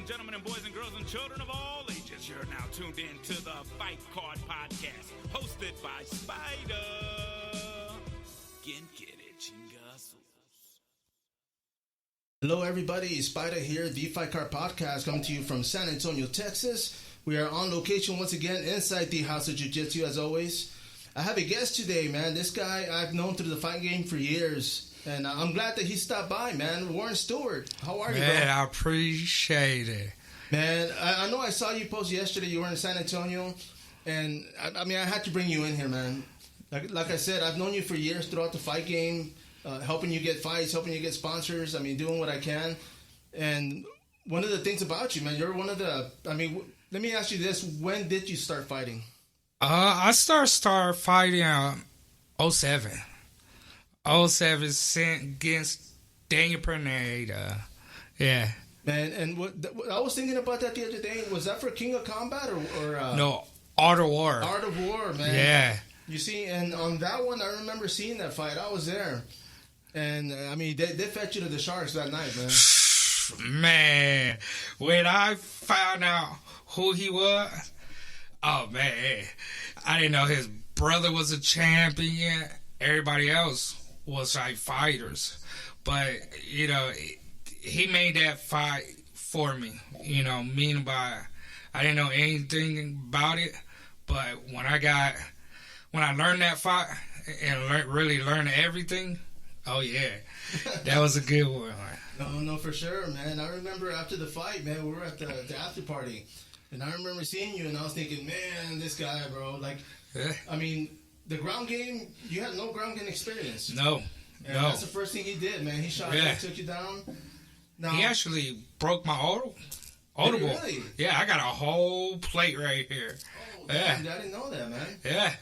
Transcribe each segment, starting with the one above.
and gentlemen and boys and girls and children of all ages, you're now tuned in to the Fight Card Podcast, hosted by Spider. Quien quiere chingazos? Hello everybody, Spider here, the Fight Card Podcast, coming to you from San Antonio, Texas. We are on location once again inside the House of Jiu-Jitsu as always. I have a guest today, man. This guy I've known through the fight game for years. And I'm glad that he stopped by, man. Warren Stewart, how are you, bro? Man, I appreciate it. Man, I know I saw you post yesterday. You were in San Antonio. And, I mean, I had to bring you in here, man. Like I said, I've known you for years throughout the fight game, helping you get fights, helping you get sponsors. I mean, doing what I can. And one of the things about you, man, you're one of the... I mean, let me ask you this. When did you start fighting? I started fighting in 07. 07 against Daniel Pineda. Yeah. Man, and what I was thinking about that the other day. Was that for King of Combat or No, Art of War. Art of War, man. Yeah. You see, and on that one, I remember seeing that fight. I was there. And, I mean, they fed you to the Sharks that night, man. Man, when I found out who he was, oh, man, I didn't know his brother was a champion. Everybody else was like fighters. But, you know, he made that fight for me. You know, meaning by I didn't know anything about it. But when I learned that fight and really learned everything, oh, yeah, that was a good one. No, for sure, man. I remember after the fight, man, we were at the after party. And I remember seeing you, and I was thinking, man, this guy, bro. Like, Yeah. I mean, the ground game, you had no ground game experience. No. And No. that's the first thing he did, man. He shot you, took you down. Now, He actually broke my audible. Really? Yeah, I got a whole plate right here. Oh, man, I didn't know that, man. Yeah.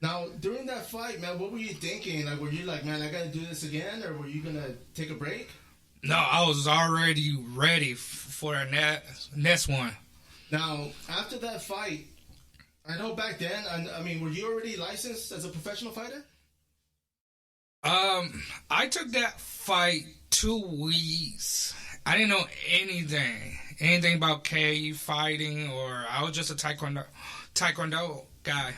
Now, during that fight, man, what were you thinking? Like, were you like, man, I got to do this again? Or were you going to take a break? No, I was already ready for the next one. Now, after that fight, I know back then, I mean, were you already licensed as a professional fighter? I took that fight 2 weeks. I didn't know anything about K fighting, or I was just a taekwondo guy,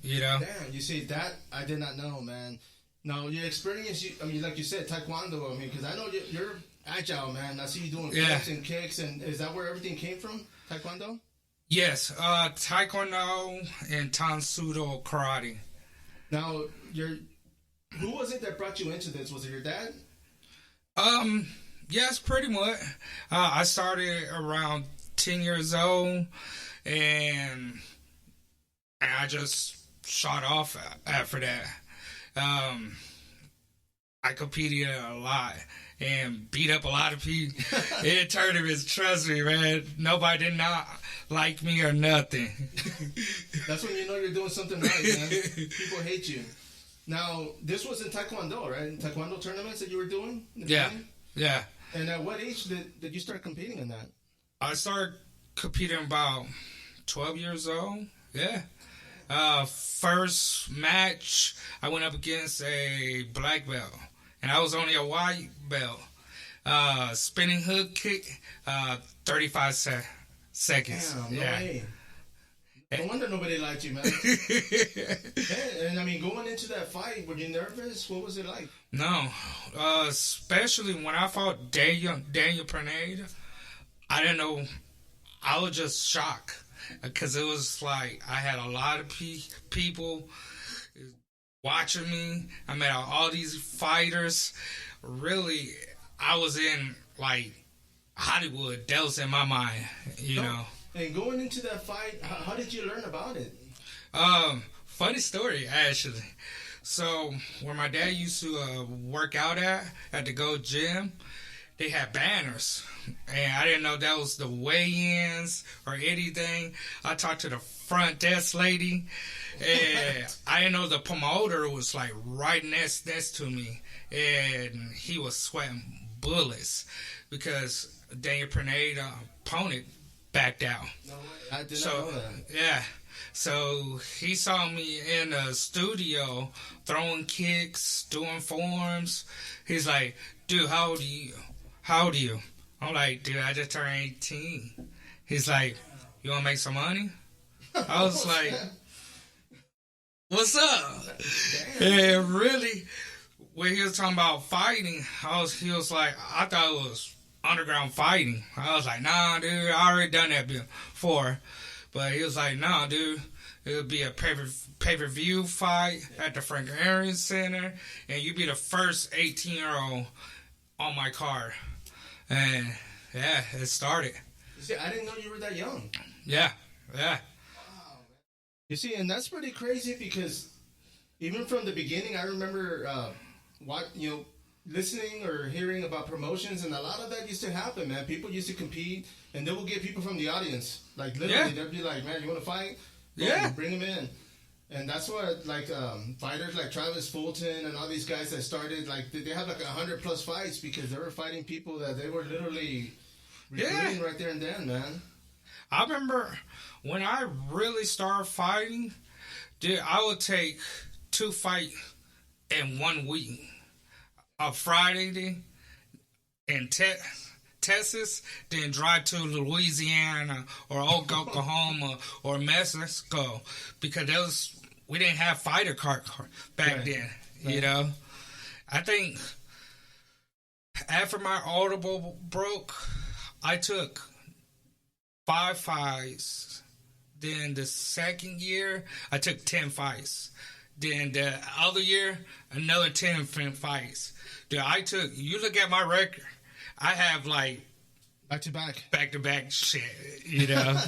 you know. Damn, you see, that I did not know, man. Now, your experience, I mean, like you said, taekwondo, I mean, because I know you're agile, man. I see you doing flips and kicks, and is that where everything came from, taekwondo? Yes, taekwondo and Tansudo karate. Now, who was it that brought you into this? Was it your dad? Yes, pretty much. I started around 10 years old, and I just shot off after that. I competed a lot and beat up a lot of people in tournaments. Trust me, man. Nobody did not like me or nothing. That's when you know you're doing something right, man. People hate you. Now, this was in Taekwondo, right? In Taekwondo tournaments that you were doing? Yeah. And at what age did you start competing in that? I started competing about 12 years old. Yeah. First match, I went up against a black belt, and I was only a white belt. Spinning hook kick, 35 seconds. Damn, no way. No wonder nobody liked you, man. And I mean, going into that fight, were you nervous? What was it like? No, especially when I fought Daniel Pineda. I didn't know. I was just shocked because it was like I had a lot of people watching me. I met all these fighters. Really, I was in like Hollywood. That was in my mind, you know. And going into that fight, how did you learn about it? Funny story, actually. So, where my dad used to work out at the Go Gym, they had banners. And I didn't know that was the weigh-ins or anything. I talked to the front desk lady, and I didn't know the promoter was like right next to me. And he was sweating bullets because Daniel Pineda opponent backed out. No way. I did not know that. Yeah. So he saw me in the studio throwing kicks, doing forms. He's like, dude, how old are you? I'm like, dude, I just turned 18. He's like, you want to make some money? I was like, what's up? And really, when he was talking about fighting, he was like, I thought it was underground fighting. I was like, nah, dude, I already done that before. But he was like, nah, dude, it would be a pay-per-view fight at the Frank Aaron Center, and you'd be the first 18-year-old on my card. And, yeah, it started. You see, I didn't know you were that young. Yeah. Wow. You see, and that's pretty crazy because even from the beginning, I remember listening or hearing about promotions, and a lot of that used to happen, man. People used to compete, and they would get people from the audience. Like, literally, they'd be like, man, you want to fight? Boom, bring them in. And that's what, like, fighters like Travis Fulton and all these guys that started, like, they have like 100+ fights because they were fighting people that they were literally recruiting right there and then, man. I remember when I really started fighting, dude, I would take 2 fights in 1 week. A Friday in Texas, then drive to Louisiana or Oklahoma or Mexico because we didn't have fighter card back then, you know. I think after my Audible broke, I took 5 fights. Then the second year, I took 10 fights. Then the other year, another 10 fights. Dude, you look at my record, I have like back-to-back shit, you know.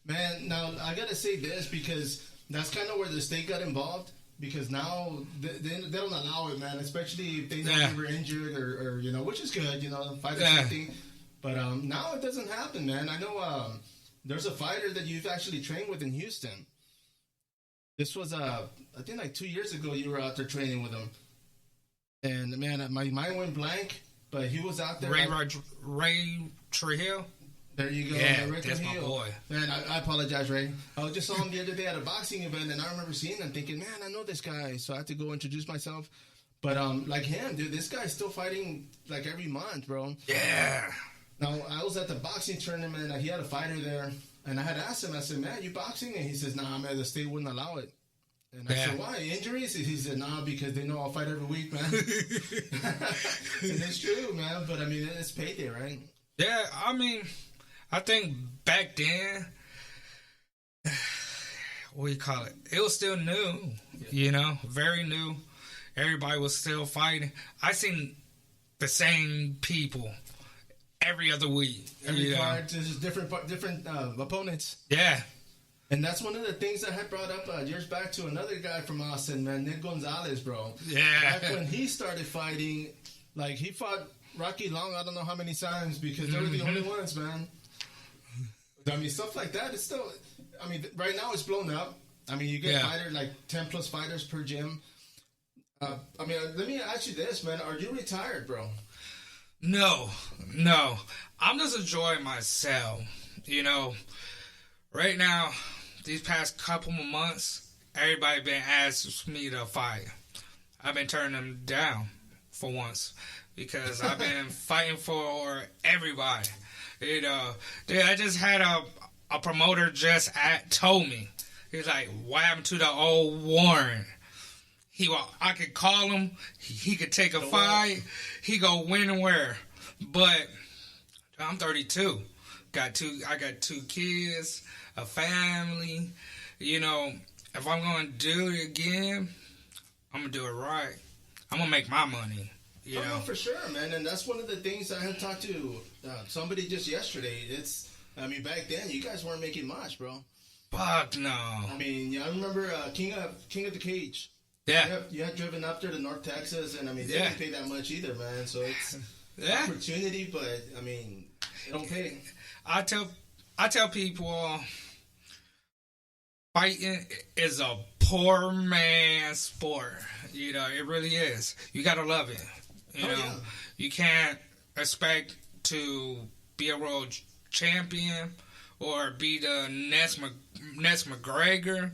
Man, now I gotta say this because that's kind of where the state got involved. Because now they don't allow it, man. Especially if they know you were injured or you know, which is good, you know, fight or something. But now it doesn't happen, man. I know there's a fighter that you've actually trained with in Houston. This was I think like 2 years ago. You were out there training with him, and man, my mind went blank. But he was out there. Ray Trujillo. There you go. Yeah, that's my boy. Man, I apologize, Ray. I just saw him the other day at a boxing event, and I remember seeing him thinking, man, I know this guy. So I had to go introduce myself. But like him, dude, this guy's still fighting like every month, bro. Yeah. Now, I was at the boxing tournament, and he had a fighter there. And I had asked him, I said, man, you boxing? And he says, nah, man, the state wouldn't allow it. And I said, why? Injuries? He said, nah, because they know I'll fight every week, man. And it's true, man. But, I mean, it's payday, right? Yeah, I mean, I think back then, what do you call it? It was still new, you know, very new. Everybody was still fighting. I seen the same people every other week. Every card, just different opponents. Yeah. And that's one of the things I had brought up years back to another guy from Austin, man, Nick Gonzalez, bro. Yeah. Back when he started fighting, like, he fought Rocky Long, I don't know how many times, because they were the only ones, man. I mean, stuff like that, it's still, I mean, right now it's blown up. I mean, you get fighters, like 10 plus fighters per gym. I mean, let me ask you this, man. Are you retired, bro? No. I'm just enjoying myself. You know, right now, these past couple of months, everybody been asking me to fight. I've been turning them down for once because I've been fighting for everybody. You know, I just had a promoter just told me. He's like, what happened to the old Warren? I could call him. He could take a fight. He go when and where. But I'm 32. I got 2 kids, a family. You know, if I'm going to do it again, I'm going to do it right. I'm going to make my money. You know? No, for sure, man. And that's one of the things I had talked to somebody just yesterday. I mean, back then, you guys weren't making much, bro. Fuck no. I mean, yeah, I remember King of the Cage. Yeah. You had driven up there to North Texas, and I mean, they didn't pay that much either, man. So it's opportunity, but I mean, it don't pay. I tell people, fighting is a poor man's sport. You know, it really is. You gotta love it. You know, you can't expect to be a world champion or be the next McGregor.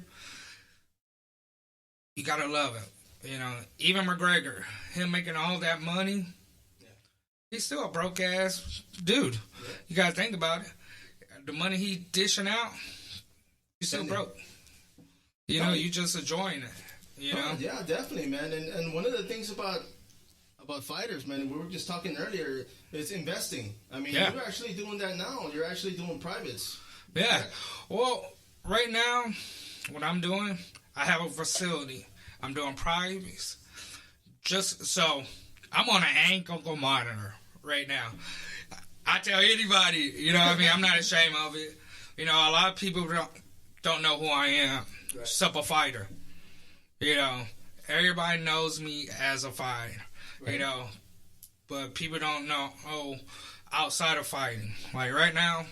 You gotta love it. You know, even McGregor, him making all that money, He's still a broke ass dude. Yeah. You gotta think about it. The money he dishing out, he's still broke. You know, you just enjoying it. You know? Yeah, definitely, man. And one of the things about fighters, man, we were just talking earlier, is investing. I mean, you're actually doing that now. You're actually doing privates. Yeah. Right? Well, right now, what I'm doing, I have a facility. I'm doing privates. Just so I'm on an ankle monitor right now. I tell anybody, you know what I mean? I'm not ashamed of it. You know, a lot of people don't know who I am. Right. Just a fighter. You know, everybody knows me as a fighter. Right. You know, but people don't know, outside of fighting. Like right now,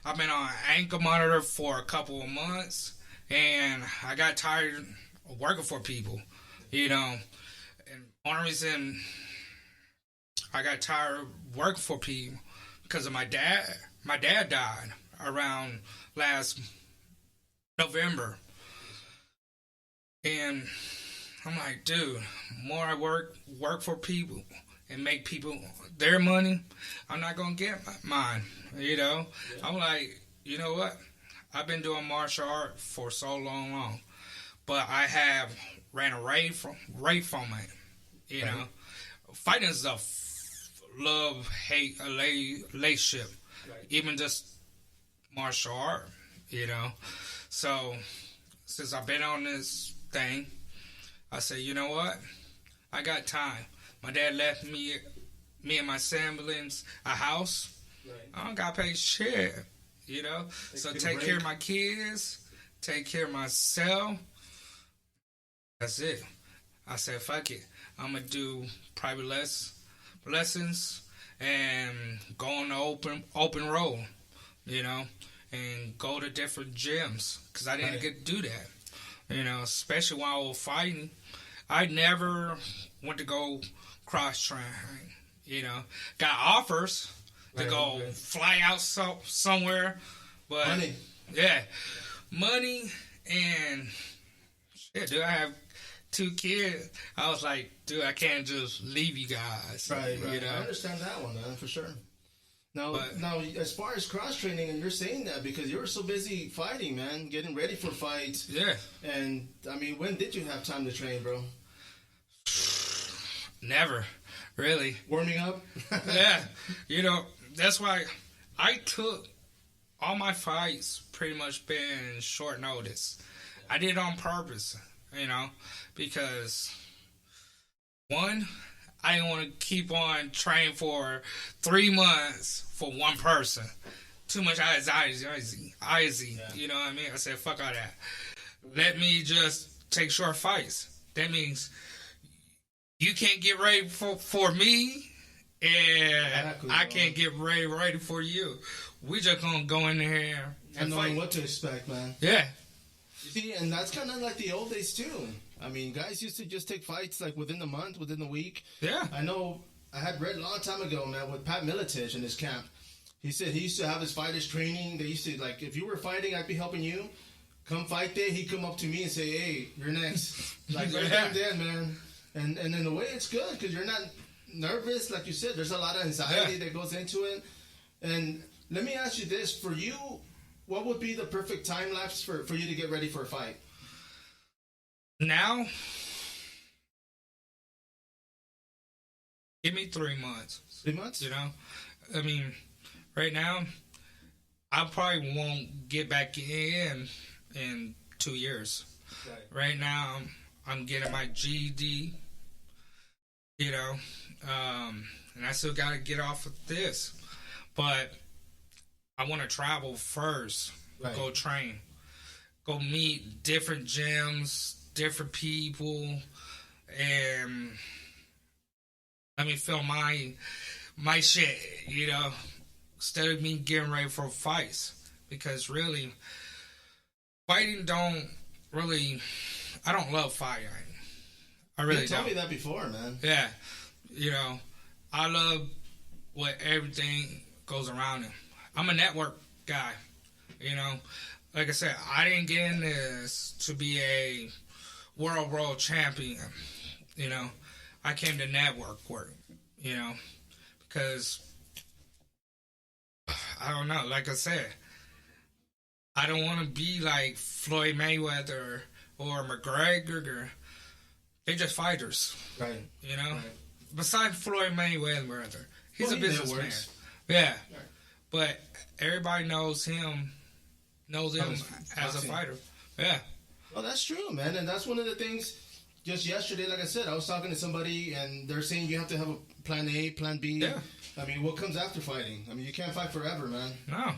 I've been on an ankle monitor for a couple of months, and I got tired of working for people, you know. And one reason I got tired of working for people because of my dad. My dad died around last November. And I'm like, dude, more I work for people and make people their money, I'm not going to get mine, you know? Yeah. I'm like, you know what? I've been doing martial art for so long, but I have ran away from it, you know? Fighting is a love-hate relationship, even just martial art, you know? So, since I've been on this thing, I said, you know what? I got time. My dad left me and my siblings a house. Right. I don't got to pay shit, you know? So take care of my kids, take care of myself. That's it. I said, fuck it. I'm going to do private lessons and go on the open road, you know, and go to different gyms because I didn't get to do that. You know, especially while I was fighting, I never went to go cross-train, you know. Got offers to go fly out somewhere, but... Money. Yeah. Money and... Shit, dude, I have 2 kids. I was like, dude, I can't just leave you guys. Right. You know? I understand that one, man, for sure. Now, as far as cross-training, and you're saying that because you were so busy fighting, man, getting ready for fights. Yeah. And, I mean, when did you have time to train, bro? Never, really. Warming up? Yeah. You know, that's why I took all my fights pretty much been short notice. I did it on purpose, you know, because, one, I didn't want to keep on training for 3 months for one person. Too much anxiety, you know what I mean? I said, fuck all that. Let me just take short fights. That means you can't get ready for me, and I can't get ready for you. We just gonna go in there and knowing what to expect, man. Yeah. You see, and that's kind of like the old days, too. I mean, guys used to just take fights like within the month, within the week. Yeah. I know I had read a long time ago, man, with Pat Miletich in his camp. He said he used to have his fighters training. They used to, like, if you were fighting, I'd be helping you. Come fight day, he'd come up to me and say, hey, you're next. Like, right then, man. And in a way, it's good because you're not nervous. Like you said, there's a lot of anxiety that goes into it. And let me ask you this. For you, what would be the perfect time lapse for you to get ready for a fight? Now, give me 3 months. 3 months? You know? I mean, right now, I probably won't get back in 2 years. Right now, I'm getting my GED, you know, and I still got to get off of this. But I want to travel first, go train, go meet different gyms, different people, and let me feel my shit, you know, instead of me getting ready for fights. Because really, fighting I don't love fighting. I really don't. You told me that before, man. Yeah. You know, I love what everything goes around it. I'm a network guy, you know. Like I said, I didn't get in this to be a world champion, you know. I came to network work, you know, Because, I don't know, like I said, I don't want to be like Floyd Mayweather or McGregor. They're just fighters. Right. You know? Right. Besides Floyd Mayweather, he's a businessman. Yeah. Right. But everybody knows him as a fighter. Yeah. Well, that's true, man. And that's one of the things. Just yesterday, like I said, I was talking to somebody, and they're saying you have to have a plan A, plan B. Yeah. I mean, what comes after fighting? I mean, you can't fight forever, man. No.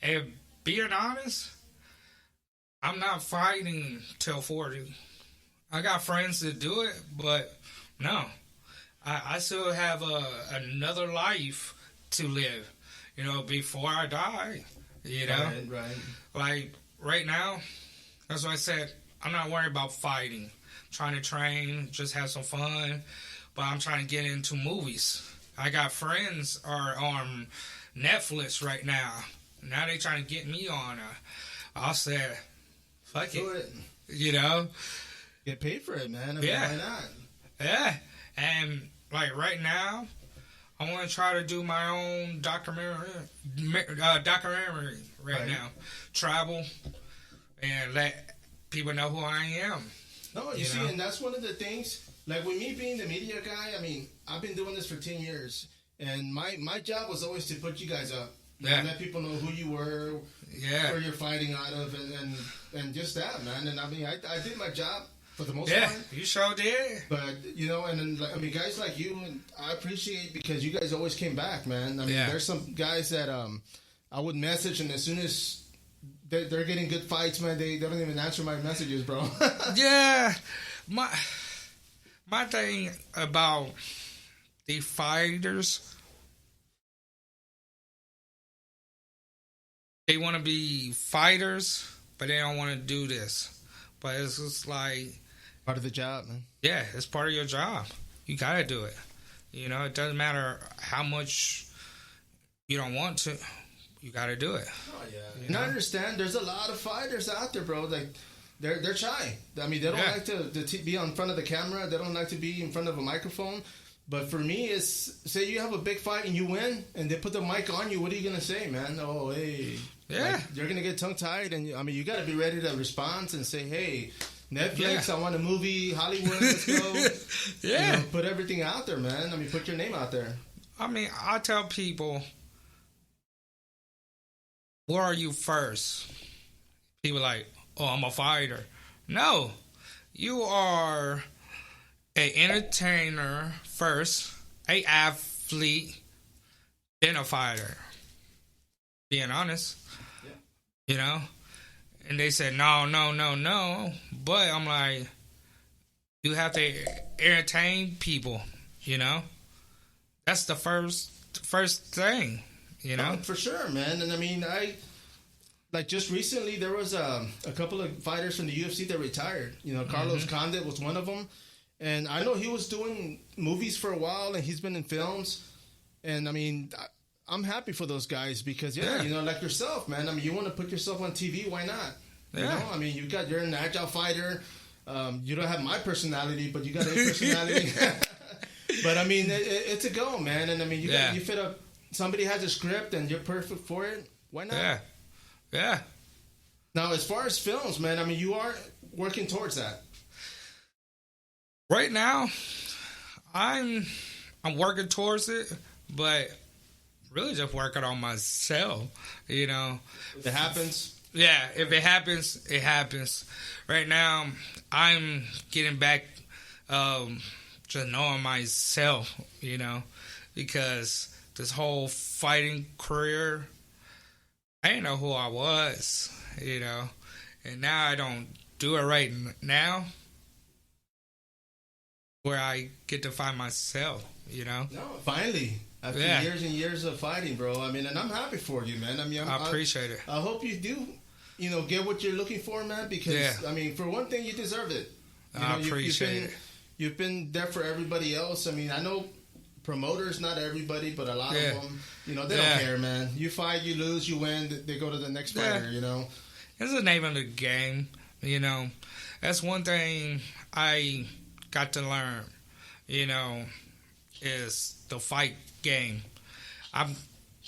And being honest, I'm not fighting till 40. I got friends that do it, but no. I still have another life to live, you know, before I die, you know? Right. Like, right now, that's why I said, I'm not worried about fighting. Trying to train, just have some fun, but I'm trying to get into movies. I got friends are on Netflix right now. Now they trying to get me on. I said, fuck it. You know? Get paid for it, man. I mean, why not? Yeah. And, like, right now, I want to try to do my own documentary right now. Travel and let people know who I am. No, you see, and that's one of the things, like with me being the media guy, I mean, I've been doing this for 10 years, and my job was always to put you guys up. Yeah. Let people know who you were, where you're fighting out of, and just that, man. And I mean, I did my job for the most part. Yeah, you sure did. But, you know, and then, I mean, guys like you, I appreciate because you guys always came back, man. I mean, there's some guys that I would message, and as soon as they're getting good fights, man, they don't even answer my messages, bro. Yeah. My thing about the fighters, they want to be fighters, but they don't want to do this. But it's just like... part of the job, man. Yeah, it's part of your job. You got to do it. You know, it doesn't matter how much you don't want to. You got to do it. Oh, yeah. And I understand there's a lot of fighters out there, bro. Like, they're shy. I mean, they don't like to be on front of the camera. They don't like to be in front of a microphone. But for me, it's, say you have a big fight and you win, and they put the mic on you, what are you going to say, man? Oh, hey. Yeah. Like, you're going to get tongue-tied, and, I mean, you got to be ready to respond and say, hey, Netflix, I want a movie, Hollywood, let's go. You know, put everything out there, man. I mean, put your name out there. I mean, I tell people... where are you first? People like, oh, I'm a fighter. No, you are an entertainer first, an athlete, then a fighter. Being honest, you know? And they said, no. But I'm like, you have to entertain people, you know? That's the first thing. You know? For sure, man. And I mean, like just recently there was a couple of fighters from the UFC that retired. You know, Carlos Condit was one of them. And I know he was doing movies for a while, and he's been in films. And I mean, I'm happy for those guys because, you know, like yourself, man. I mean, you want to put yourself on TV, why not? You know, I mean, you're an agile fighter. You don't have my personality, but you got a personality. But I mean, it's a go, man. And I mean, you fit up. Somebody has a script and you're perfect for it. Why not? Yeah. Now, as far as films, man, I mean, you are working towards that. Right now, I'm working towards it, but really just working on myself. You know, if it happens. Yeah, if it happens, it happens. Right now, I'm getting back, just knowing myself. You know, because this whole fighting career, I didn't know who I was, you know, and now I don't do it right now where I get to find myself, you know. No, finally, after years and years of fighting, bro. I mean, and I'm happy for you, man. I mean, I appreciate it. I hope you do, you know, get what you're looking for, man, because, I mean, for one thing, you deserve it. You know, I appreciate it. You've been there for everybody else. I mean, I know promoters, not everybody, but a lot of them, you know, they don't care, man. You fight, you lose, you win, they go to the next fighter, you know. It's the name of the game, you know. That's one thing I got to learn, you know. is the fight game. I've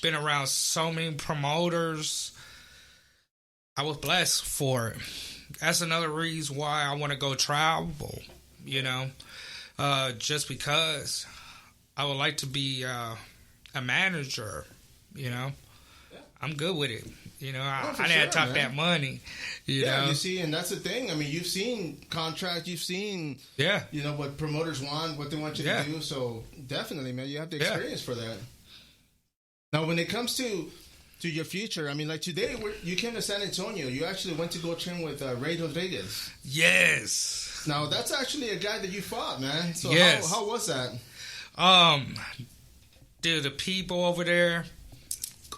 been around so many promoters. I was blessed for it. That's another reason why I want to go travel, you know, just because I would like to be a manager, you know. Yeah. I'm good with it. You know, I didn't talk that money, you know. You see, and that's the thing. I mean, you've seen contracts, you've seen, you know, what promoters want, what they want you to do. So definitely, man, you have the experience for that. Now, when it comes to your future, I mean, like today, you came to San Antonio. You actually went to go train with Ray Rodriguez. Yes. Now, that's actually a guy that you fought, man. So how was that? Dude, the people over there,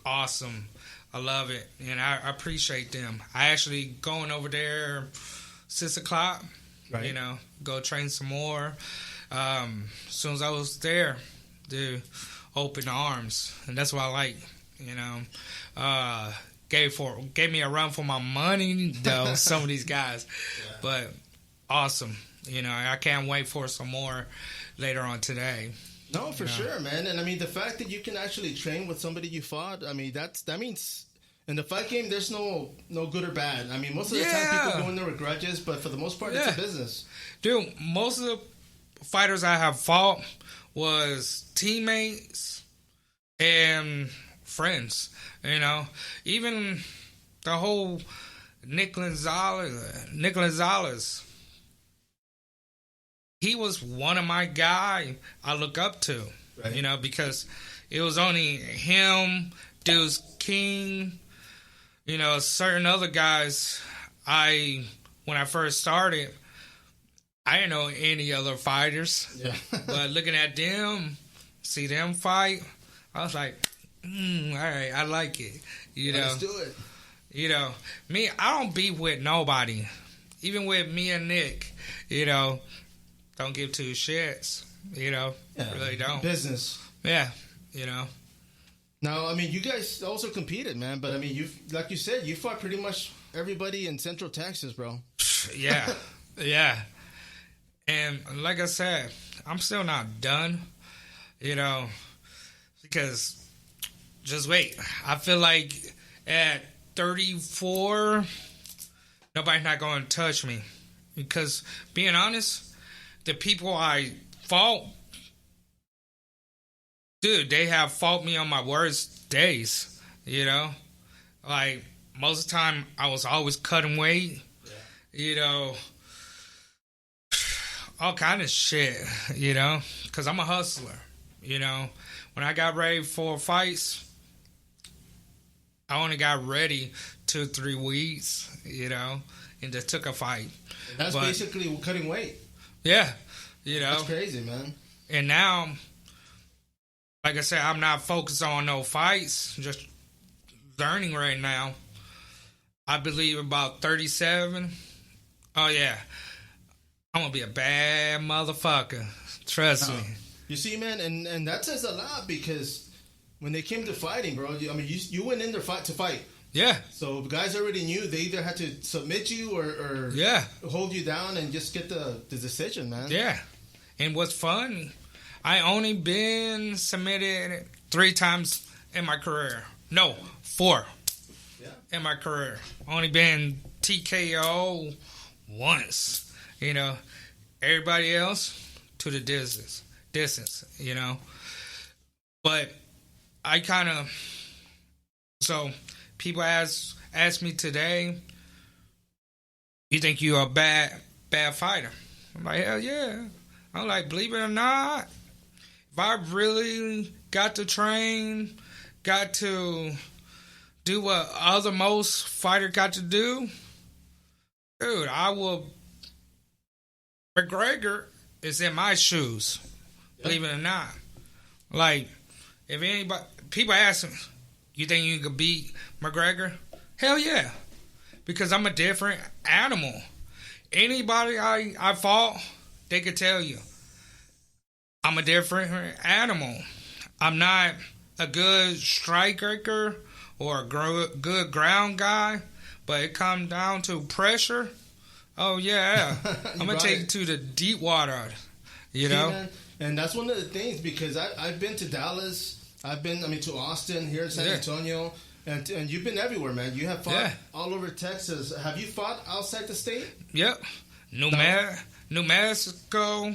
awesome. I love it, and I appreciate them. I actually going over there 6 o'clock, you know, go train some more. As soon as I was there, dude, open arms, and that's what I like, you know. Gave me a run for my money, though, some of these guys. Yeah. But awesome, you know, I can't wait for some more later on today. No, for sure, man. And I mean, the fact that you can actually train with somebody you fought, I mean, that means in the fight game, there's no good or bad. I mean, most of the time people go in there with grudges, but for the most part, it's a business. Dude, most of the fighters I have fought was teammates and friends, you know. Even the whole Nick Gonzalez, he was one of my guys I look up to, you know, because it was only him, Deuce King, you know, certain other guys. When I first started, I didn't know any other fighters. Yeah. But looking at them, see them fight, I was like, all right, I like it. You know, let's do it. You know, me, I don't beef with nobody. Even with me and Nick, you know, don't give two shits, you know, really don't. Business. Yeah, you know. Now, I mean, you guys also competed, man, but I mean, like you said, you fought pretty much everybody in Central Texas, bro. Yeah, yeah. And like I said, I'm still not done, you know, because just wait. I feel like at 34, nobody's not going to touch me. Because being honest, the people I fought, dude, they have fought me on my worst days, you know? Like, most of the time, I was always cutting weight, you know, all kind of shit, you know? Because I'm a hustler, you know? When I got ready for fights, I only got ready 2-3 weeks, you know, and just took a fight. And that's basically cutting weight. Yeah, you know. That's crazy, man. And now, like I said, I'm not focused on no fights, just learning right now. I believe about 37. Oh, yeah. I'm going to be a bad motherfucker. Trust me. You see, man, and that says a lot because when they came to fighting, bro, I mean, you went in there to fight. Yeah. So the guys already knew they either had to submit you or hold you down and just get the decision, man. Yeah. And what's fun, I only been submitted 3 times in my career. No, 4 in my career. Only been TKO once, you know. Everybody else to the distance, you know. But I kind of... So... People ask me today, you think you're a bad fighter? I'm like, hell yeah. I'm like, believe it or not, if I really got to train, got to do what other most fighter got to do, dude, I will. McGregor is in my shoes, believe it or not. Like, if anybody, people ask me, you think you could beat McGregor? Hell yeah. Because I'm a different animal. Anybody I fought, they could tell you. I'm a different animal. I'm not a good striker or a good ground guy, but it comes down to pressure. Oh, yeah. I'm going to take you to the deep water. You know? Man, and that's one of the things, because I've been to Dallas. I've been, to Austin, here in San Antonio. And you've been everywhere, man. You have fought all over Texas. Have you fought outside the state? Yep. New Mexico,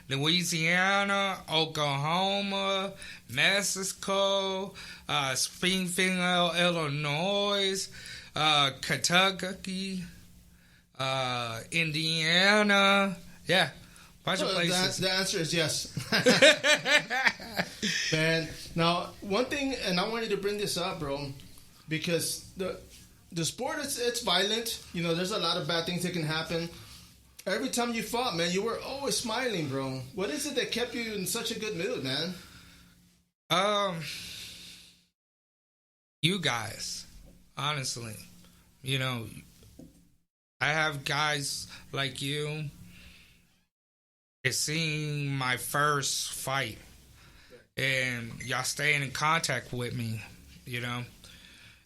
Louisiana, Oklahoma, Mexico, Springfield, Illinois, Kentucky, Indiana. Yeah. Bunch of places. The answer is yes. Man, now, one thing, and I wanted to bring this up, bro, because the sport, it's violent. You know, there's a lot of bad things that can happen. Every time you fought, man, you were always smiling, bro. What is it that kept you in such a good mood, man? You guys, honestly. You know, I have guys like you. It's seeing my first fight, and y'all staying in contact with me, you know,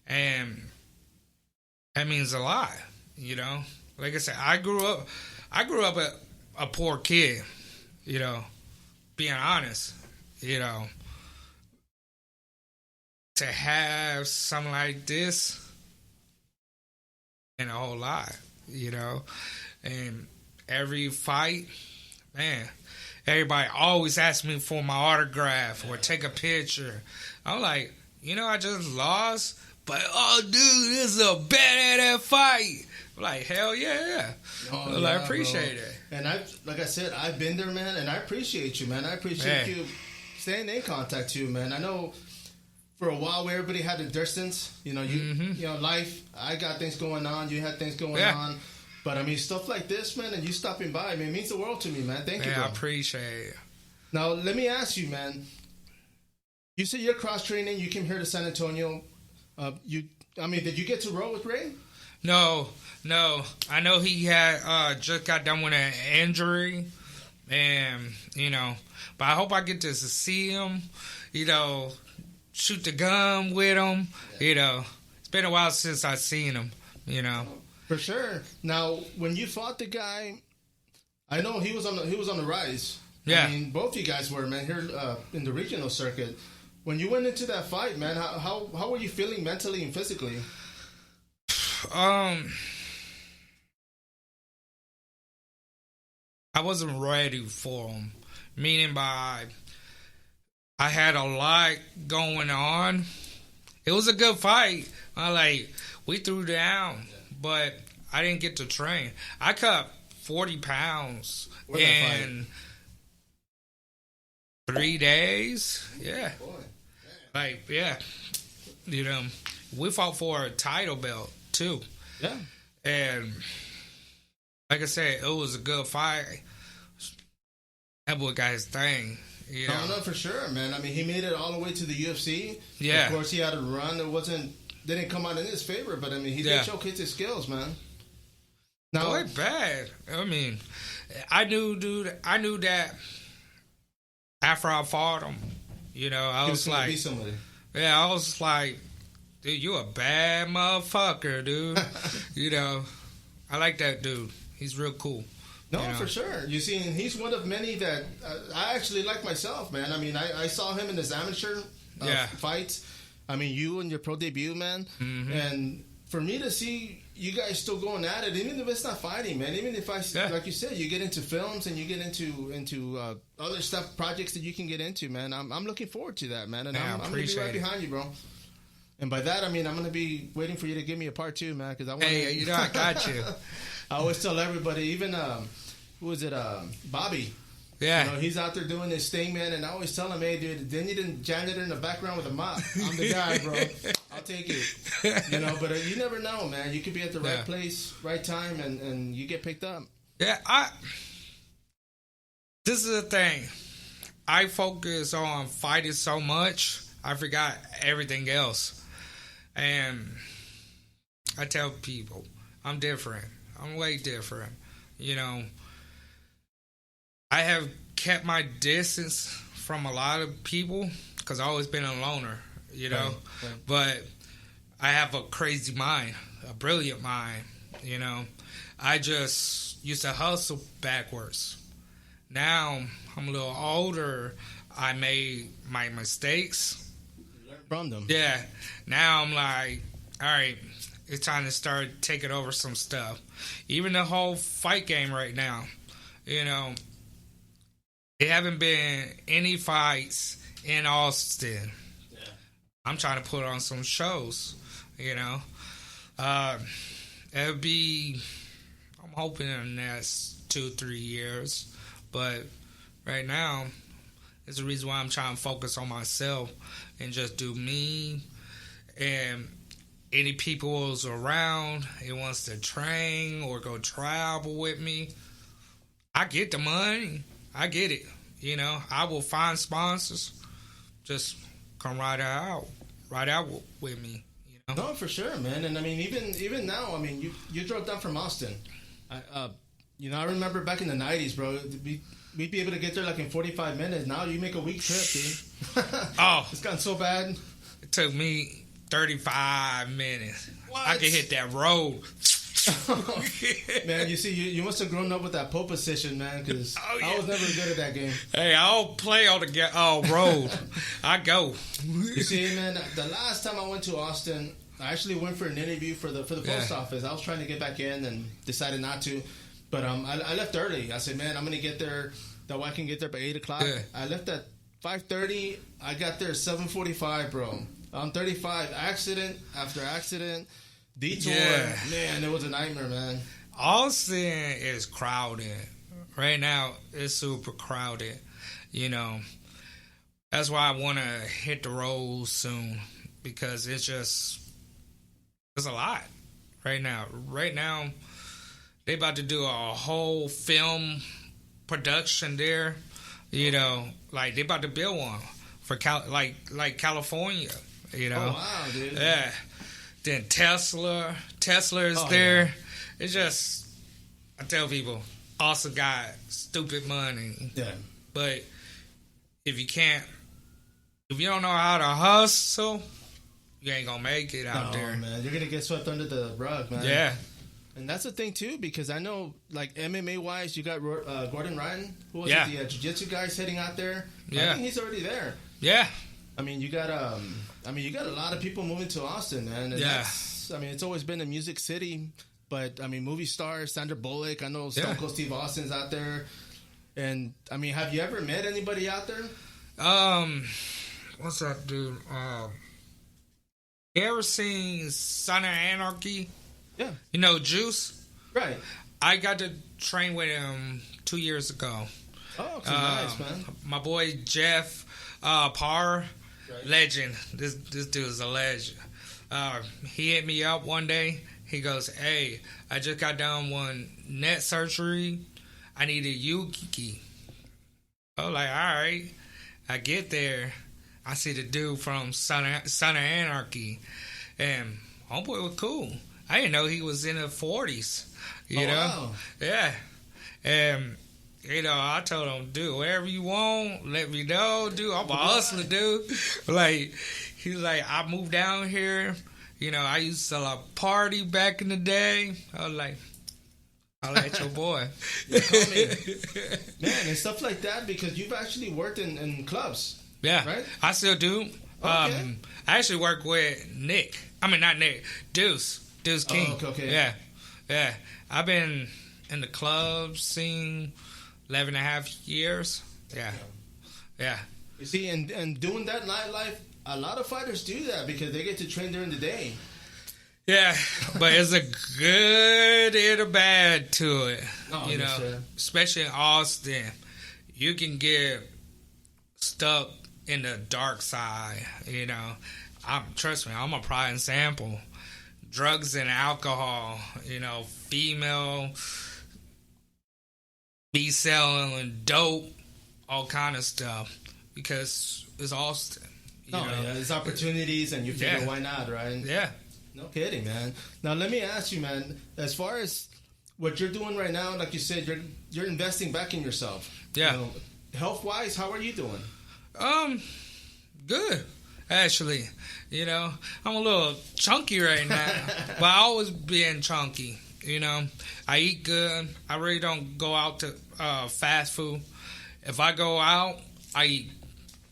and that means a lot, you know. Like I said, I grew up a poor kid, you know, being honest, you know. To have something like this, and a whole lot, you know, and every fight. Man, everybody always asks me for my autograph or take a picture. I'm like, I just lost, but dude, this is a badass fight. I'm like, hell yeah. I appreciate it. And like I said, I've been there, man, and I appreciate you, man. I appreciate you staying in contact too, man. I know for a while where everybody had a distance, life. I got things going on, you had things going on. But, stuff like this, man, and you stopping by, it means the world to me, man. Thank you, bro. I appreciate it. Now, let me ask you, man. You said you're cross-training. You came here to San Antonio. Did you get to roll with Ray? No. I know he had just got done with an injury. And, but I hope I get to see him, shoot the gun with him. It's been a while since I've seen him, For sure. Now, when you fought the guy, I know he was on the rise. Yeah. Both you guys were, man, here in the regional circuit. When you went into that fight, man, how were you feeling mentally and physically? I wasn't ready for him. Meaning by, I had a lot going on. It was a good fight. We threw down. But I didn't get to train. I cut 40 pounds in 3 days. Yeah. We fought for a title belt, too. Yeah. And like I said, it was a good fight. That boy got his thing. No, for sure, man. He made it all the way to the UFC. Yeah. Of course, he had a run that didn't come out in his favor, but he did showcase his skills, man. Now, it bad. I knew that after I fought him, I was like, be somebody. Yeah, I was like, dude, you a bad motherfucker, dude. I like that dude. He's real cool. No, for sure. You see, and he's one of many that I actually like myself, man. I saw him in his amateur fights. You and your pro debut, man. Mm-hmm. And for me to see you guys still going at it, even if it's not fighting, man, even if like you said, you get into films and you get into other stuff, projects that you can get into, man, I'm looking forward to that, man. And I'm going to be right behind you, bro. And by that, I'm going to be waiting for you to give me a part 2, man, because I want I got you. I always tell everybody, even, who is it, Bobby. Yeah. He's out there doing his thing, man, and I always tell him, hey, dude, then you didn't janitor in the background with a mop. I'm the guy, bro. I'll take it. But you never know, man. You could be at the right place, right time, and you get picked up. Yeah, this is the thing. I focus on fighting so much, I forgot everything else. And I tell people, I'm different. I'm way different. I have kept my distance from a lot of people because I've always been a loner, Right. But I have a crazy mind, a brilliant mind, I just used to hustle backwards. now I'm a little older. I made my mistakes. Learn from them. Yeah. Now I'm like, all right, it's time to start taking over some stuff. Even the whole fight game right now, you know, there haven't been any fights in Austin. Yeah. I'm trying to put on some shows, you know. It'll be, I'm hoping in the next 2-3 years. But right now, it's the reason why I'm trying to focus on myself and just do me. And any people who's around and wants to train or go travel with me, I get the money. I get it. You know, I will find sponsors. Just come right out with me. You know? No, for sure, man. And I mean, even now, I mean, you drove down from Austin. I remember back in the 90s, bro. We'd be able to get there like in 45 minutes. Now you make a week trip, dude. Oh, it's gotten so bad. It took me 35 minutes. What? I could hit that road. Man, you see, you must have grown up with that pole position, man, because I was never good at that game. Hey, I don't play on the road. I go. You see, man, the last time I went to Austin, I actually went for an interview for the post office. I was trying to get back in and decided not to. But I left early. I said, man, I'm going to get there. That way I can get there by 8 o'clock. Yeah. I left at 5:30. I got there at 7:45, bro. I'm 35. Accident after accident. Detour. Yeah. Man, it was a nightmare, man. Austin is crowded. Right now, it's super crowded. You know, that's why I want to hit the road soon. Because it's a lot right now. Right now, they about to do a whole film production there. You know, like they about to build one for like California. You know, oh wow, dude. Yeah. Then Tesla is there. Yeah. It's just, I tell people, also got stupid money. Yeah. But if you don't know how to hustle, you ain't gonna make it out there. Man, you're gonna get swept under the rug, man. Yeah. And that's the thing too, because I know, like MMA wise, you got Gordon Ryan, who was the jiu-jitsu guys heading out there. Yeah. I think he's already there. Yeah. I mean, you got a lot of people moving to Austin, man. And I mean, it's always been a music city, but I mean, movie stars, Sandra Bullock. I know Stone Cold Steve Austin's out there, and I mean, have you ever met anybody out there? What's that dude? You ever seen Son of Anarchy? Yeah. You know Juice? Right. I got to train with him 2 years ago. Oh, nice, man. My boy Jeff Parr, legend. This dude is a legend. He hit me up one day. He goes, hey, I just got done one neck surgery. I need a Yuki. I was like, all right. I get there. I see the dude from Son of Anarchy. And homeboy was cool. I didn't know he was in the 40s. You know? Wow. Yeah. And, you know, I told him, do whatever you want. Let me know, dude. I'm a hustler, dude. Like, he was like, I moved down here. You know, I used to party back in the day. I was like, I'll let your boy. Man, and stuff like that, because you've actually worked in clubs. Yeah. Right? I still do. Okay. I actually work with Nick. I mean, not Nick. Deuce King. Oh, okay. Yeah. I've been in the club scene 11 and a half years. Yeah. You see, and doing that nightlife, a lot of fighters do that because they get to train during the day. Yeah, but it's a good and a bad to it. Oh, you know, sure. Especially in Austin. You can get stuck in the dark side, you know. Trust me, I'm a prime example. Drugs and alcohol, you know, female be selling dope, all kind of stuff, because it's Austin. There's opportunities, and you figure why not, right? Yeah. No kidding, man. Now let me ask you, man. As far as what you're doing right now, like you said, you're investing back in yourself. Yeah. You know, health wise, how are you doing? Good. Actually, you know, I'm a little chunky right now, but I always been chunky. You know, I eat good. I really don't go out to fast food. If I go out, I eat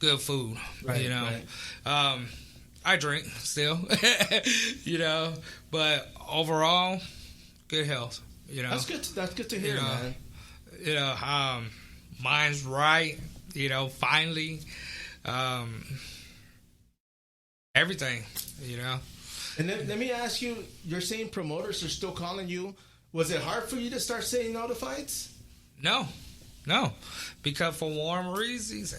good food. Right, you know, right. I drink still. You know, but overall, good health. You know, That's good. That's good to hear, you know, man. You know, mine's right. You know, finally, everything. You know. And then, let me ask you, you're saying promoters are still calling you. Was it hard for you to start saying no to fights? No. Because for warm reasons,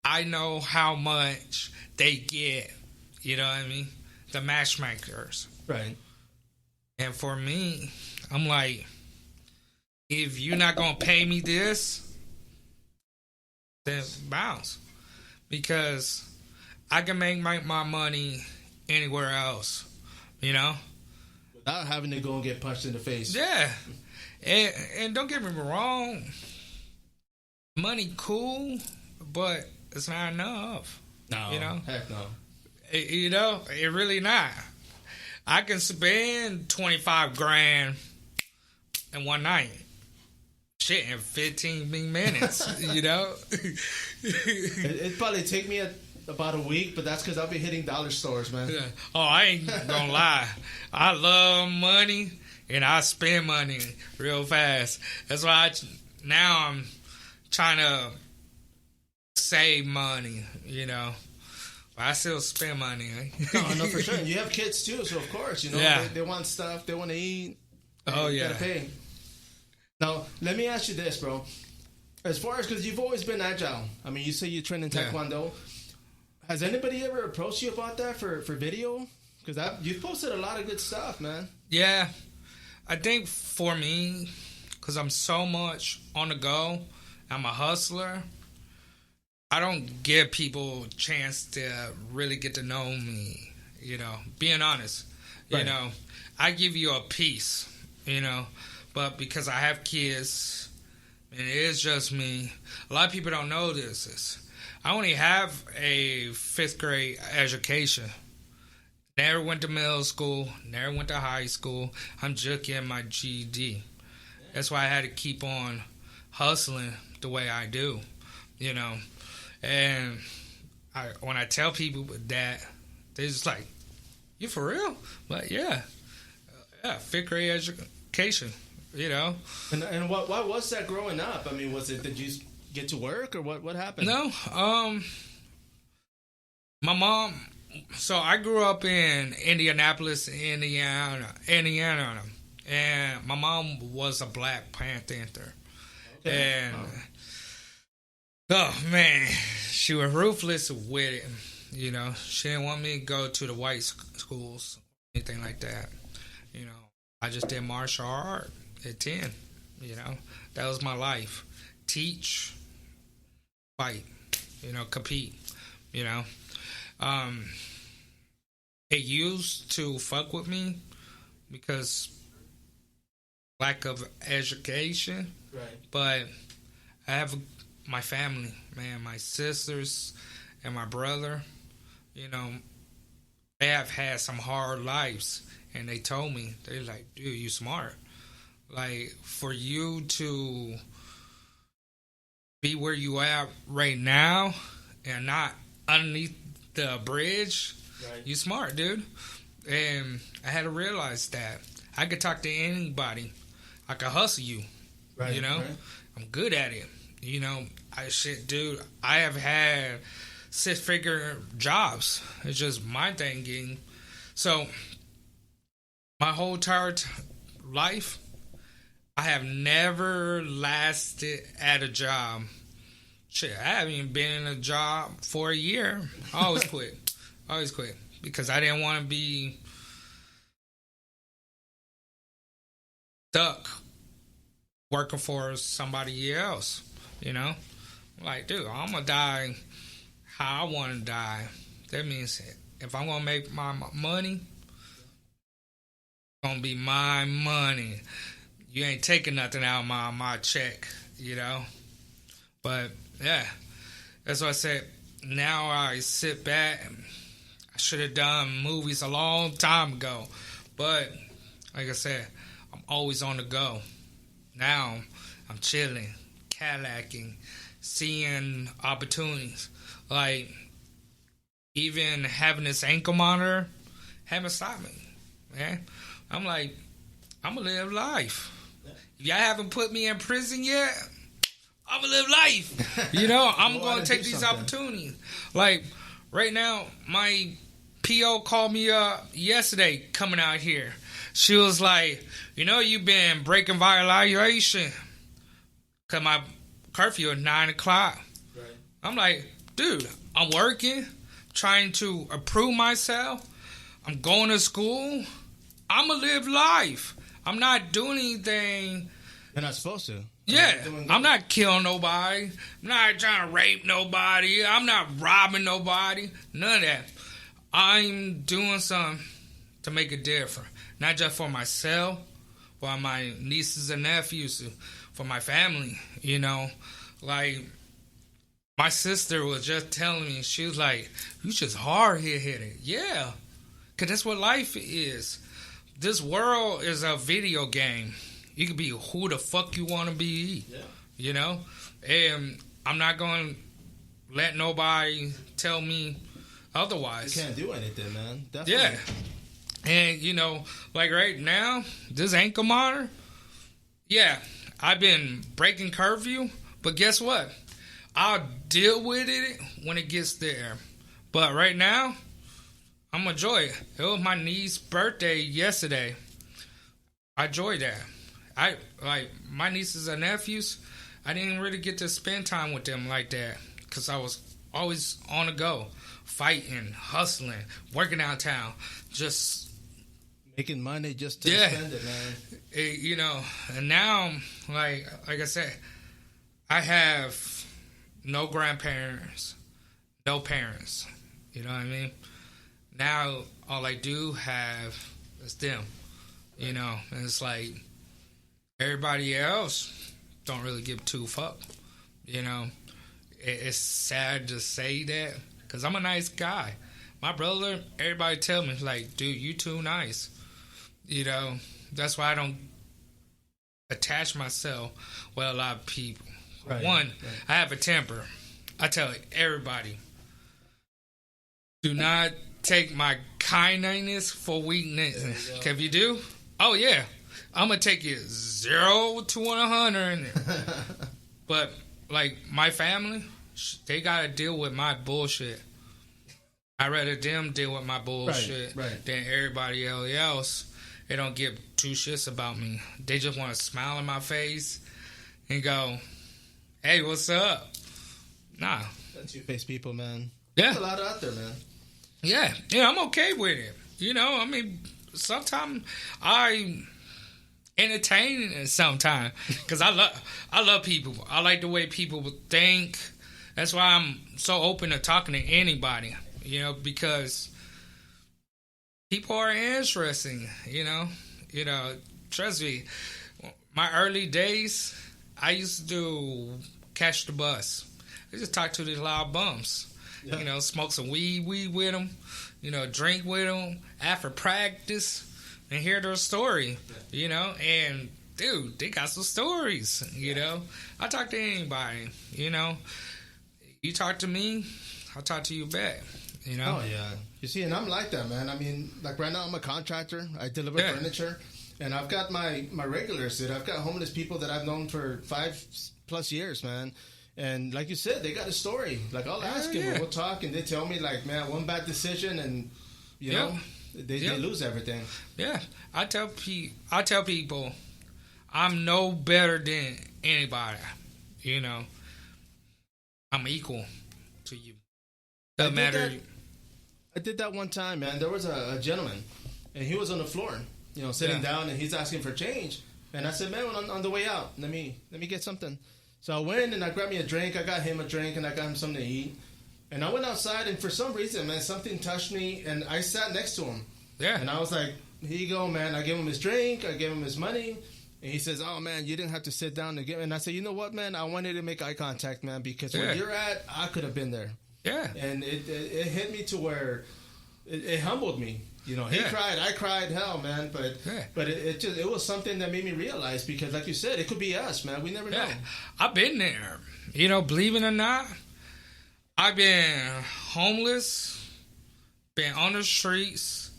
I know how much they get, you know what I mean? The matchmakers. Right. And for me, I'm like, if you're not going to pay me this, then bounce. Because I can make my money anywhere else, you know? Without having to go and get punched in the face. Yeah. And don't get me wrong, money cool, but it's not enough. No. You know? Heck no. You know, it really not. I can spend 25 grand in one night. Shit, in 15 minutes, you know? It'd probably take me about a week, but that's because I'll be hitting dollar stores, man. Yeah. Oh, I ain't gonna lie. I love money, and I spend money real fast. That's why now I'm trying to save money, you know. But I still spend money. No, for sure. And you have kids, too, so of course, you know, Yeah. they want stuff, they want to eat. Oh, you yeah. gotta pay. Now, let me ask you this, bro. As far as, because you've always been agile. I mean, you say you train in Taekwondo. Yeah. Has anybody ever approached you about that for video? Because you've posted a lot of good stuff, man. Yeah. I think for me, because I'm so much on the go, I'm a hustler, I don't give people a chance to really get to know me, you know, being honest. Right. You know, I give you a piece, you know, but because I have kids, and it is just me, a lot of people don't know this. I only have a 5th grade education. Never went to middle school, never went to high school. I'm just getting my GED. That's why I had to keep on hustling the way I do, you know. And when I tell people that, they're just like, "You for real?" But yeah, 5th grade education, you know. And what was that growing up? I mean, was it, did you get to work, or what happened? No, my mom. So I grew up in Indianapolis, Indiana, and my mom was a Black Panther. Okay. And oh man, she was ruthless with it. You know, she didn't want me to go to the white schools, anything like that. You know, I just did martial art at 10. You know, that was my life. Teach, fight, you know, compete, you know. It used to fuck with me because lack of education. Right. But I have my family, man, my sisters and my brother, you know, they have had some hard lives. And they told me, they're like, "Dude, you smart. Like, for you to be where you are right now and not underneath the bridge, right. You smart, dude." And I had to realize that I could talk to anybody. I could hustle you, right, you know. Right. I'm good at it, you know. Dude, I have had 6-figure jobs. It's just my thinking. So my whole entire life, I have never lasted at a job. Shit, I haven't even been in a job for a year. I always quit. Because I didn't want to be stuck working for somebody else, you know? Like, dude, I'm going to die how I want to die. That means if I'm going to make my money, it's going to be my money. You ain't taking nothing out of my check, you know? But, yeah, that's what I said. Now I sit back and I should have done movies a long time ago. But, like I said, I'm always on the go. Now, I'm chilling, Cadillacing, seeing opportunities. Like, even having this ankle monitor haven't stopped me, man. I'm like, I'm going to live life. If y'all haven't put me in prison yet, I'm going to live life. You know, I'm going to take these opportunities. Like, right now, my PO called me up yesterday coming out here. She was like, you know, you've been breaking violation. Because my curfew at 9 o'clock. Right. I'm like, dude, I'm working, trying to improve myself. I'm going to school. I'm going to live life. I'm not doing anything. You're not supposed to. Yeah, I'm not killing nobody. I'm not trying to rape nobody. I'm not robbing nobody. None of that. I'm doing something to make a difference. Not just for myself, for my nieces and nephews, for my family, you know. Like, my sister was just telling me, she was like, you just hard-headed. Yeah, because that's what life is. This world is a video game. You can be who the fuck you want to be, you know? And I'm not going to let nobody tell me otherwise. You can't do anything, man. Definitely. Yeah. And, you know, like right now, this ankle monitor, yeah, I've been breaking curfew, but guess what? I'll deal with it when it gets there. But right now, I'm going to enjoy it. It was my niece's birthday yesterday. I enjoyed that. Like, my nieces and nephews, I didn't really get to spend time with them like that because I was always on the go, fighting, hustling, working out of town, just making money just to spend it, man. You know, and now, like I said, I have no grandparents, no parents. You know what I mean? Now, all I do have is them. You know, and it's like everybody else don't really give two fuck. You know, it's sad to say that because I'm a nice guy. My brother, everybody tell me, like, dude, you too nice. You know, that's why I don't attach myself with a lot of people. Right, One, I have a temper. I tell everybody, do not take my kindness for weakness. If you do, oh yeah, I'm gonna take you 0 to 100. But like my family, they gotta deal with my bullshit. I'd rather them deal with my bullshit than everybody else. They don't give two shits about me. They just want to smile in my face and go, hey, what's up? Nah. That's two-faced people, man. Yeah. There's a lot out there, man. Yeah, I'm okay with it. You know, I mean, sometimes I entertain it sometimes because I love people. I like the way people think. That's why I'm so open to talking to anybody, you know, because people are interesting, you know. You know, trust me, my early days, I used to catch the bus. I just talk to these loud bums. Yeah. You know, smoke some weed with them, you know, drink with them after practice and hear their story, you know. And, dude, they got some stories, you know. I talk to anybody, you know. You talk to me, I'll talk to you back, you know. Oh, yeah. You see, and I'm like that, man. I mean, like right now I'm a contractor. I deliver furniture. And I've got my regulars, dude. I've got homeless people that I've known for 5+ years, man. And like you said, they got a story. Like, I'll ask them, we'll talk, and they tell me, like, man, one bad decision, and, you know, they lose everything. Yeah. I tell people, I'm no better than anybody, you know. I'm equal to you. Doesn't matter. I did that one time, man. There was a gentleman, and he was on the floor, you know, sitting down, and he's asking for change. And I said, man, on the way out, let me get something. So I went and I grabbed me a drink. I got him a drink and I got him something to eat. And I went outside and for some reason, man, something touched me and I sat next to him. Yeah. And I was like, here you go, man. I gave him his drink. I gave him his money. And he says, oh, man, you didn't have to sit down and get. And I said, you know what, man? I wanted to make eye contact, man, because where you're at, I could have been there. Yeah. And it hit me to where it humbled me. You know, he cried, I cried, hell, man. But it was something that made me realize, because, like you said, it could be us, man. We never know. I've been there. You know, believe it or not, I've been homeless, been on the streets,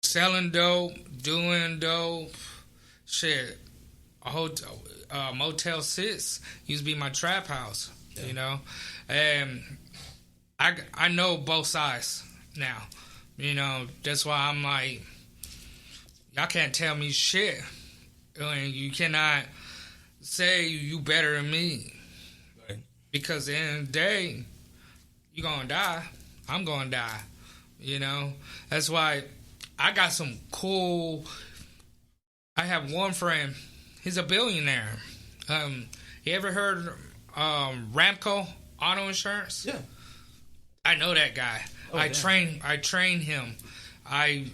selling dope, doing dope, shit. A hotel, Motel 6 used to be my trap house, you know. And I know both sides now. You know, that's why I'm like, y'all can't tell me shit. And you cannot say you better than me. Right. Because at the end of the day, you're going to die. I'm going to die. You know? That's why I got some cool... I have one friend. He's a billionaire. You ever heard Ramco Auto Insurance? Yeah. I know that guy. I train him. I,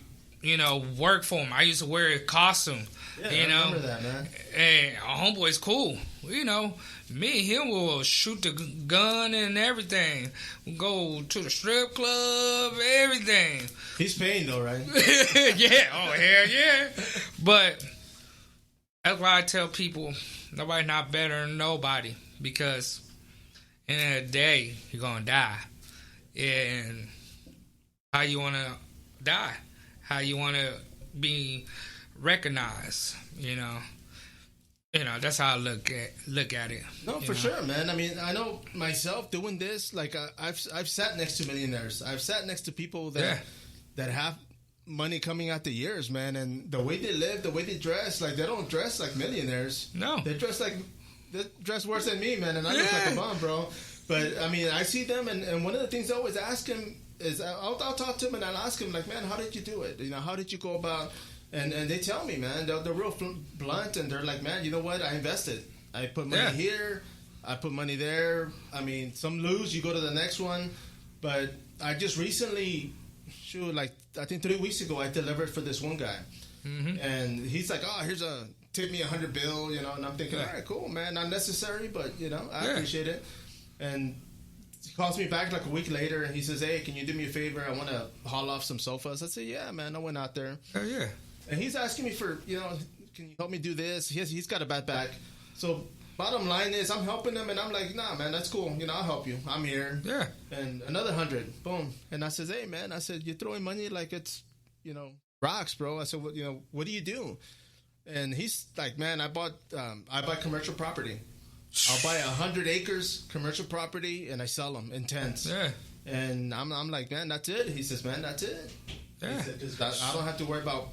work for him. I used to wear a costume. Yeah, I remember that, man. And our homeboy's cool. You know, me and him will shoot the gun and everything. We'll go to the strip club, everything. He's paying though, right? Yeah. Oh, hell yeah. But that's why I tell people, nobody's not better than nobody. Because in the end of the day, you're going to die. And how you want to die, how you want to be recognized, you know, that's how I look at it. No, for sure, man. I mean, I know myself doing this. Like, I've sat next to millionaires. I've sat next to people that have money coming out the years, man. And the way they live, the way they dress, like, they don't dress like millionaires. No, they dress worse than me, man. And I look like a bum, bro. But I mean, I see them, and one of the things I always ask him is, I'll talk to him and I'll ask him, like, man, how did you do it? You know, how did you go about? And they tell me, man, they're real blunt, and they're like, man, you know what? I invested. I put money here. I put money there. I mean, some lose, you go to the next one. But I just recently, I think 3 weeks ago, I delivered for this one guy. Mm-hmm. And he's like, oh, tip me $100 bill, you know. And I'm thinking, all right, cool, man. Not necessary, but, you know, I appreciate it. And he calls me back like a week later, and he says, hey, can you do me a favor? I want to haul off some sofas. I said, yeah, man. I went out there. Oh, yeah. And he's asking me for, you know, can you help me do this? He's got a bad back. So bottom line is, I'm helping him, and I'm like, nah, man, that's cool. You know, I'll help you. I'm here. Yeah. And another 100. Boom. And I says, hey, man. I said, you're throwing money like it's, you know, rocks, bro. I said, what do you do? And he's like, man, I buy commercial property. I'll buy 100 acres commercial property, and I sell them in tents. Yeah. And I'm like, man, that's it. He says, man, that's it. Yeah. He said, I don't have to worry about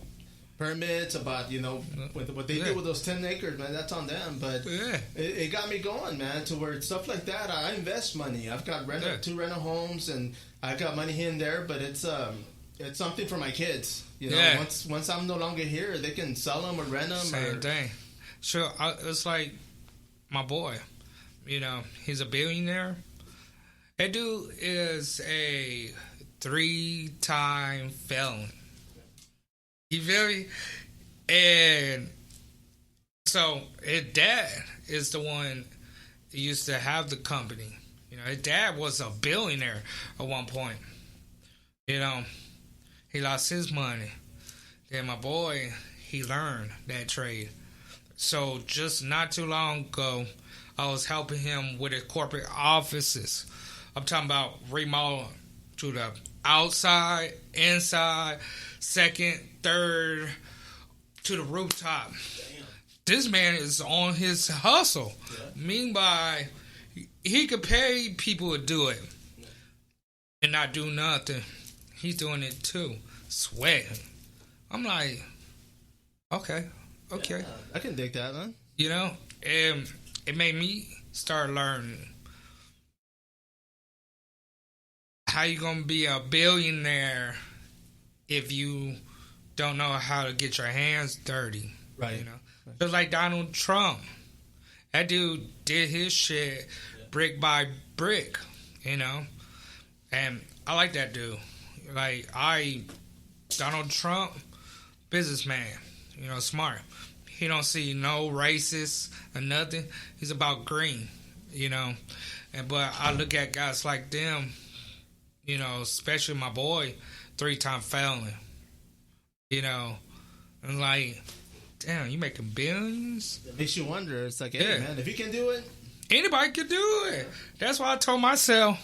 permits, about, you know, what they do with those 10 acres, man. That's on them. But it got me going, man, to where stuff like that, I invest money. I've got two rental homes, and I've got money here and there, but it's something for my kids. You know, once I'm no longer here, they can sell them or rent them. Same thing. Sure, it's like my boy, you know, he's a billionaire. That dude is a 3-time felon. You feel me? And so his dad is the one who used to have the company. You know, his dad was a billionaire at one point. You know, he lost his money. Then my boy, he learned that trade. So just not too long ago, I was helping him with his corporate offices. I'm talking about remodeling to the outside, inside, second, third, to the rooftop. Damn. This man is on his hustle. Yeah. Meanwhile, he could pay people to do it and not do nothing. He's doing it too, sweating. I'm like, okay. Yeah, I can dig that, man. You know, and it made me start learning how you gonna be a billionaire if you don't know how to get your hands dirty. Right. You know, just like Donald Trump. That dude did his shit brick by brick. You know, and I like that dude. Like Donald Trump, businessman. You know, smart. He don't see no racist or nothing. He's about green, you know. But I look at guys like them, You know, especially my boy, 3-time felon. You know, and like, damn, you making billions? It makes you wonder. It's like, hey, man, if you can do it, anybody can do it. That's why I told myself,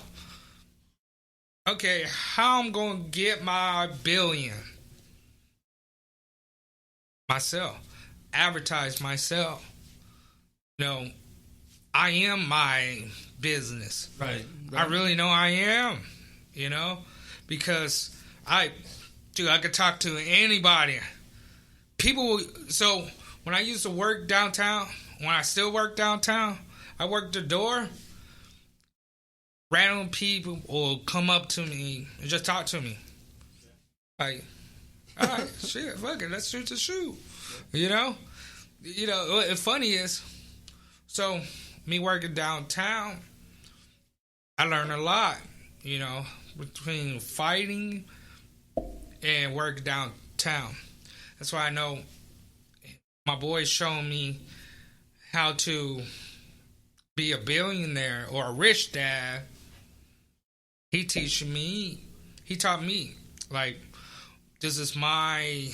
okay, how I'm going to get my billion? Myself. Advertise myself. You know, I am my business. Right. I really know I am, you know, because I could talk to anybody. People, so when I used to work downtown, when I still work downtown, I worked the door. Random people will come up to me and just talk to me. Like, all right, shit, fuck it, let's shoot the shoe. You know, what's funny is, so me working downtown, I learned a lot, you know, between fighting and working downtown. That's why I know my boy's showing me how to be a billionaire or a rich dad. He taught me, like, this is my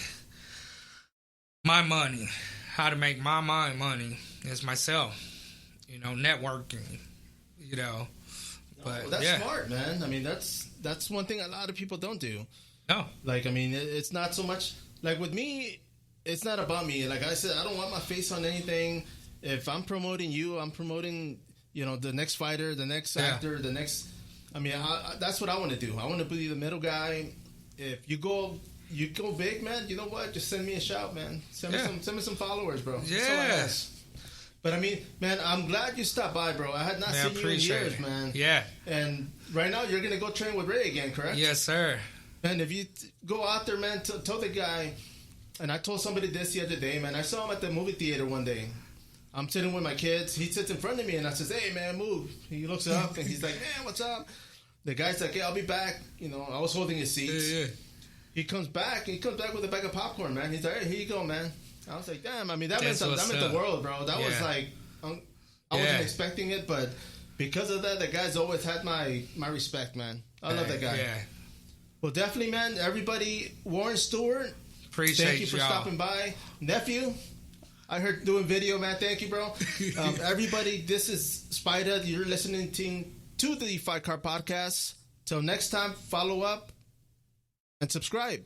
money. How to make my money is myself. You know, networking. You know, but that's smart, man. I mean, that's one thing a lot of people don't do. No, like, I mean, it's not so much like with me. It's not about me. Like I said, I don't want my face on anything. If I'm promoting you, I'm promoting, you know, the next fighter, the next actor, the next. I mean, that's what I want to do. I want to be the middle guy. If you go big, man, you know what? Just send me a shout, man. Send me some followers, bro. Yeah. But I mean, man, I'm glad you stopped by, bro. I had not seen you in years, man. Yeah. And right now, you're gonna go train with Ray again, correct? Yes, sir. And if you go out there, man, tell the guy. And I told somebody this the other day, man. I saw him at the movie theater one day. I'm sitting with my kids. He sits in front of me, and I says, "Hey, man, move." He looks up, and he's like, "Man, what's up?" The guy's like, "Hey, I'll be back." You know, I was holding his seats. Yeah. He comes back with a bag of popcorn, man. He's like, "Hey, here you go, man." I was like, "Damn, I mean, that meant the world, bro." That was like, I wasn't expecting it, but because of that, the guy's always had my respect, man. I love that guy. Yeah. Well, definitely, man. Everybody, Warren Stewart, appreciate thank you for y'all. stopping by. Nephew, I heard doing video, man. Thank you, bro. Everybody, this is Spider. You're listening to the Fight Card Podcast. Till next time, follow up and subscribe.